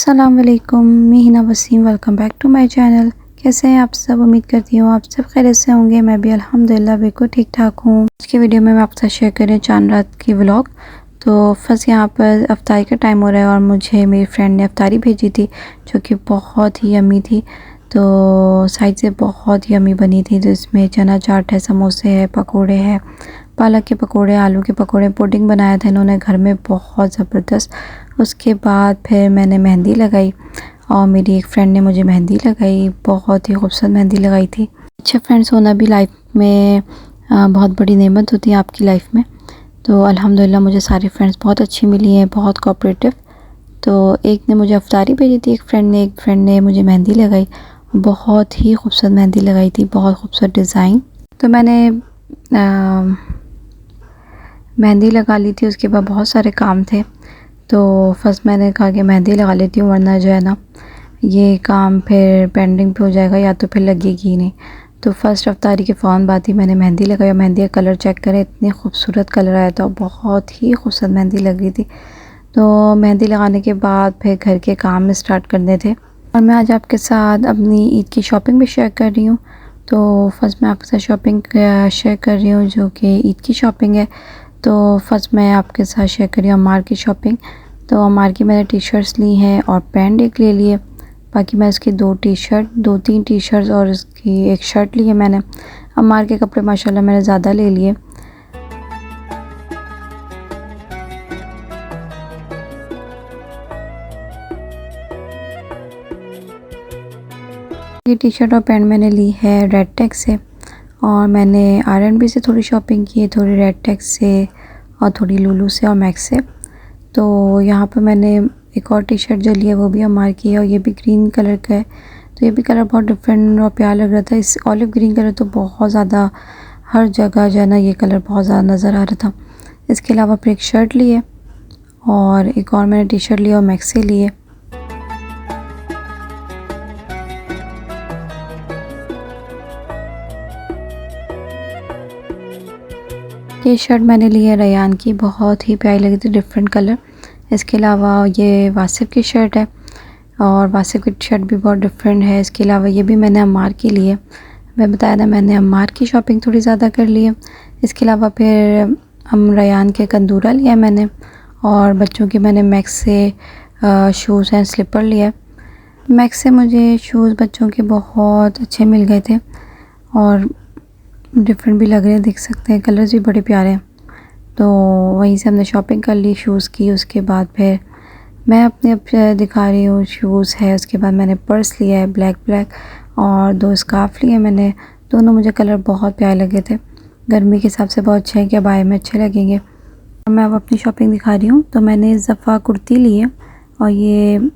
अस्सलाम वालेकुम, मैं Hina Waseem. Welcome back to my channel. कैसे हैं आप सब? उम्मीद करती हूँ आप सब खैरियत से होंगे। मैं भी अल्हम्दुलिल्लाह बिल्कुल ठीक ठाक हूँ। आज की वीडियो में मैं आपके साथ शेयर कर रही हूँ चांद रात की व्लॉग। तो फर्स्ट यहाँ पर अफ्तारी का टाइम हो रहा है और मुझे मेरी फ्रेंड ने अफ्तारी भेजी थी जो कि बहुत ही यम्मी थी। तो साइड से बहुत ही यम्मी बनी थी, जिसमें चना चाट है, समोसे है, पकोड़े हैं, पालक के पकोड़े, आलू के पकोड़े, पुडिंग बनाया था इन्होंने घर में, बहुत ज़बरदस्त। उसके बाद फिर मैंने मेहंदी लगाई और मेरी एक फ्रेंड ने मुझे मेहंदी लगाई, बहुत ही खूबसूरत मेहंदी लगाई थी। अच्छे फ्रेंड्स होना भी लाइफ में बहुत बड़ी नेमत होती है आपकी लाइफ में। तो अल्हम्दुलिल्लाह मुझे सारी फ्रेंड्स बहुत अच्छी मिली हैं, बहुत कोऑपरेटिव। तो एक ने मुझे अफ्तारी भेजी थी, एक फ्रेंड ने मुझे मेहंदी लगाई, बहुत ही खूबसूरत मेहंदी लगाई थी, बहुत खूबसूरत डिज़ाइन। तो मैंने मेहंदी लगा ली थी। उसके बाद बहुत सारे काम थे, तो फर्स्ट मैंने कहा कि मेहंदी लगा लेती हूँ, वरना जो है ना ये काम फिर पेंडिंग पे हो जाएगा या तो फिर लगेगी ही नहीं। तो फर्स्ट अफ्तारी के फ़ौरन बाद ही मैंने मेहंदी लगाई और मेहंदी का कलर चेक करें, इतनी खूबसूरत कलर आया था, बहुत ही खूबसूरत मेहंदी लग रही थी। तो मेहंदी लगाने के बाद फिर घर के काम स्टार्ट करने थे और मैं आज आपके साथ अपनी ईद की शॉपिंग भी शेयर कर रही हूँ। तो फर्स्ट मैं आपके साथ शॉपिंग शेयर कर रही हूँ जो कि ईद की शॉपिंग है। तो फर्स्ट मैं आपके साथ शेयर कर रही हूँ अम्मार की शॉपिंग। तो अम्मार की मैंने टी शर्ट्स ली हैं और पैंट एक ले लिए। बाकी मैं इसकी दो तीन टी शर्ट्स और इसकी एक शर्ट ली है मैंने। अम्मार के कपड़े माशाल्लाह मैंने ज़्यादा ले लिए। ये टी शर्ट और पैंट मैंने ली है रेड टेक्स से और मैंने R&B से थोड़ी शॉपिंग की है, थोड़ी रेड टेक्स से और थोड़ी लुलू से और मैक्स से। तो यहाँ पर मैंने एक और टी शर्ट जो ली है वो भी अम्मार की है और ये भी ग्रीन कलर का है। तो ये भी कलर बहुत डिफरेंट और प्यारा लग रहा था। इस ऑलिव ग्रीन कलर तो बहुत ज़्यादा हर जगह जो है ना ये कलर बहुत ज़्यादा नज़र आ रहा था। इसके अलावा फिर एक शर्ट ली है और एक और मैंने टी शर्ट ली और मैक्स से ली है। ये शर्ट मैंने ली है रयान की, बहुत ही प्यारी लगी थी, डिफरेंट कलर। इसके अलावा ये वासिफ की शर्ट है और वासिफ की शर्ट भी बहुत डिफरेंट है। इसके अलावा ये भी मैंने अम्मार की ली है। मैं बताया था मैंने अम्मार की शॉपिंग थोड़ी ज़्यादा कर ली है। इसके अलावा फिर हम रयान के कंदूरा लिया मैंने और बच्चों की मैंने मैक्स से शूज़ एंड स्लीपर लिया। मैक्स से मुझे शूज़ बच्चों के बहुत अच्छे मिल गए थे और डिफरेंट भी लग रहे हैं, देख सकते हैं, कलर्स भी बड़े प्यारे हैं। तो वहीं से हमने शॉपिंग कर ली शूज़ की। उसके बाद फिर मैं अपने दिखा रही हूँ शूज़ है। उसके बाद मैंने पर्स लिया है ब्लैक और 2 स्कार्फ़ लिए मैंने। दोनों मुझे कलर बहुत प्यारे लगे थे, गर्मी के हिसाब से बहुत अच्छे हैं कि बाय में अच्छे लगेंगे। और मैं अब अपनी शॉपिंग दिखा रही हूँ। तो मैंने ज़फ़ा कुर्ती ली है और ये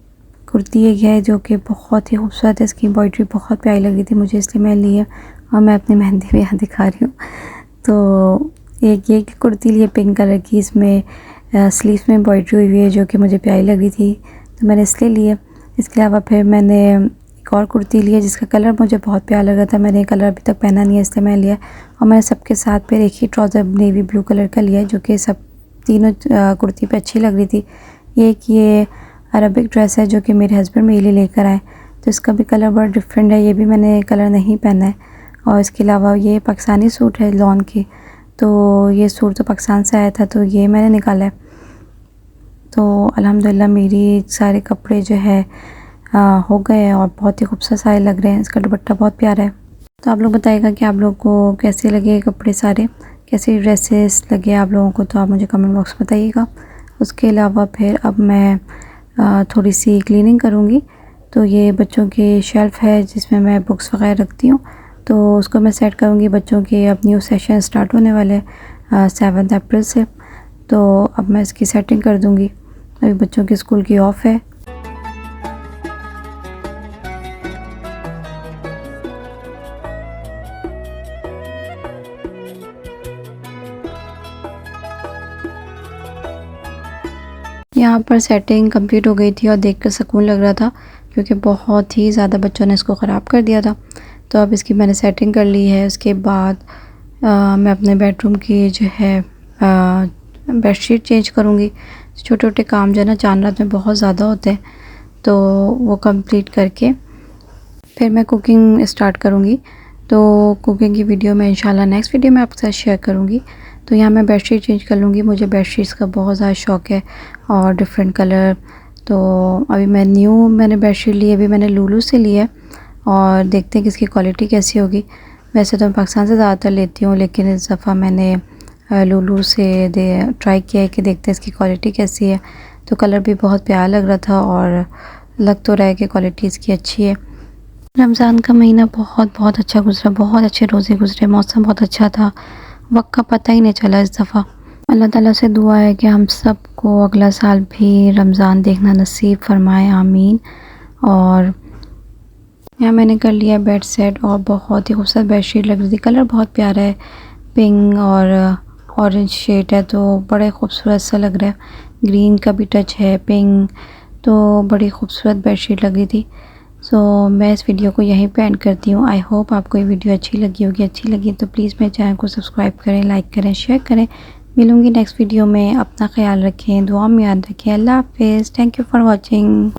कुर्ती एक है जो कि बहुत ही खूबसूरत है, इसकी एम्ब्रॉयडरी बहुत प्यारी लगी थी मुझे, इसलिए मैं ली है और मैं अपनी मेहंदी भी यहाँ दिखा रही हूँ। तो एक ये कुर्ती ली है पिंक कलर की, इसमें स्लीव्स में एम्ब्रॉयडरी हुई है जो कि मुझे प्यारी लगी थी, तो मैंने इसलिए ली है। इसके अलावा फिर मैंने एक और कुर्ती ली है जिसका कलर मुझे बहुत प्यारा लगा था, मैंने ये कलर अभी तक पहना नहीं है इसलिए मैं लिया। और मैंने सबके साथ फिर एक ही ट्राउज़र नेवी ब्लू कलर का लिया है जो कि सब तीनों कुर्ती पे अच्छी लग रही थी। ये अरबिक ड्रेस है जो कि मेरे हस्बैंड मेरे लिए लेकर आए, तो इसका भी कलर बड़ा डिफरेंट है, ये भी मैंने कलर नहीं पहना है। और इसके अलावा ये पाकिस्तानी सूट है लॉन की, तो ये सूट तो पाकिस्तान से आया था तो ये मैंने निकाला है। तो अल्हम्दुलिल्लाह मेरी सारे कपड़े जो है हो गए हैं और बहुत ही खूबसूरत सारे लग रहे हैं। इसका दुपट्टा बहुत प्यारा है। तो आप लोग बताइएगा कि आप लोगों को कैसे लगे कपड़े सारे, कैसे ड्रेसेस लगे आप लोगों को, तो आप मुझे कमेंट बॉक्स में बताइएगा। उसके अलावा फिर अब मैं थोड़ी सी क्लीनिंग करूँगी। तो ये बच्चों की शेल्फ़ है जिसमें मैं बुक्स वगैरह रखती हूँ, तो उसको मैं सेट करूँगी। बच्चों के अब न्यू सेशन स्टार्ट होने वाले हैं 7 अप्रैल से, तो अब मैं इसकी सेटिंग कर दूँगी। अभी बच्चों की स्कूल की ऑफ़ है। यहाँ पर सेटिंग कंप्लीट हो गई थी और देखकर सुकून लग रहा था क्योंकि बहुत ही ज़्यादा बच्चों ने इसको ख़राब कर दिया था। तो अब इसकी मैंने सेटिंग कर ली है। उसके बाद मैं अपने बेडरूम की जो है बेडशीट चेंज करूँगी। छोटे छोटे काम जो है ना चांद रात में बहुत ज़्यादा होते हैं, तो वो कंप्लीट करके फिर मैं कुकिंग स्टार्ट करूँगी। तो कुकिंग की वीडियो मैं इंशाल्लाह नेक्स्ट वीडियो में आपके साथ शेयर करूँगी। तो यहाँ मैं बेडशीट चेंज कर लूँगी, मुझे बेडशीट्स का बहुत ज़्यादा शौक़ है और डिफरेंट कलर। तो अभी मैंने बेडशीट ली, अभी मैंने लुलु से ली है और देखते हैं कि इसकी क्वालिटी कैसी होगी। वैसे तो मैं पाकिस्तान से ज़्यादातर लेती हूँ, लेकिन इस दफ़ा मैंने लुलु से ट्राई किया है कि देखते हैं इसकी क्वालिटी कैसी है। तो कलर भी बहुत प्यारा लग रहा था और लग तो रहा है कि क्वालिटी इसकी अच्छी है। रमज़ान का महीना बहुत अच्छा गुज़रा, बहुत अच्छे रोज़े गुज़रे, मौसम बहुत अच्छा था, वक्त का पता ही नहीं चला इस दफ़ा। अल्लाह ताला से दुआ है कि हम सबको अगला साल भी रमज़ान देखना नसीब फरमाए, आमीन। और यहाँ मैंने कर लिया बेड सेट और बहुत ही खूबसूरत बेडशीट लग रही थी। कलर बहुत प्यारा है, पिंक और ऑरेंज शेड है, तो बड़े खूबसूरत सा लग रहा है। ग्रीन का भी टच है, पिंक, तो बड़ी खूबसूरत बेडशीट लग रही थी। सो मैं इस वीडियो को यहीं पे एंड करती हूँ। आई होप आपको ये वीडियो अच्छी लगी होगी। अच्छी लगी तो प्लीज़ मेरे चैनल को सब्सक्राइब करें, लाइक करें, शेयर करें। मिलूँगी नेक्स्ट वीडियो में। अपना ख्याल रखें, दुआ में याद रखें। अल्लाह हाफ़िज़। Thank you for watching.